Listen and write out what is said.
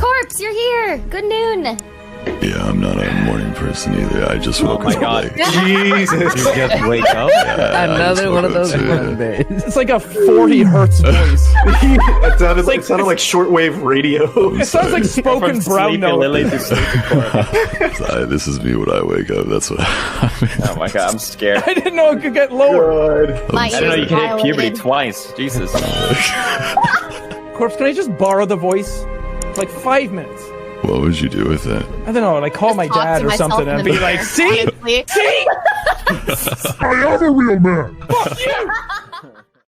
Corpse, you're here. Good noon. Yeah, I'm not a morning person either. I just woke up. Oh my god. Jesus. You just wake up? Yeah, Another one of those Mondays. It's like a 40 hertz voice. It sounded like shortwave radio. It sounds like spoken brown note. Lily to sleep. This is me when I wake up. That's what. Oh my god, I'm scared. I didn't know it could get lower. God. My I didn't know you ears could hit puberty violated. twice. Jesus. Corpse, can I just borrow the voice? For like 5 minutes. What would you do with it? I don't know, like call my Talk dad to or myself something in and the be mirror, like, see? honestly. See? I am a real man. Fuck you!